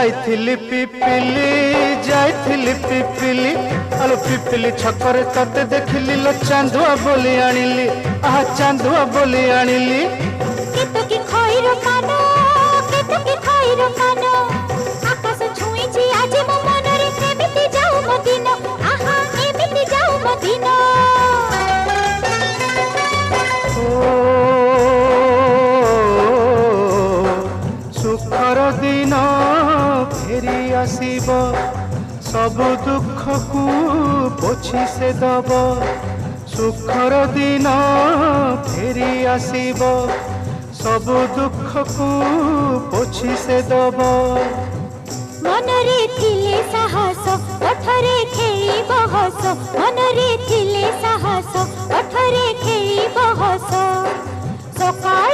जाइथिली पिपिली जाइथिली पिपिली आलो पिपिली छकरे तते देखिली लो चांदुआ बोली आनिली आहा चांदुआ बोली आनिली केतो की खइरो कानो केतो की खइरो कानो आकाश छुईची आज मो मनरे एमिति जाऊ मो दिन आहा एमिति जाऊ मो दिन सुखर दिन फेरी आसीब सब दुख को पोछि से दब सुखर दिन फेरी आसीब सब दुख को पोछि से दब मनरे थिले साहस ओठरे खेई बहस मनरे थिले साहस ओठरे खेई बहस सकाळ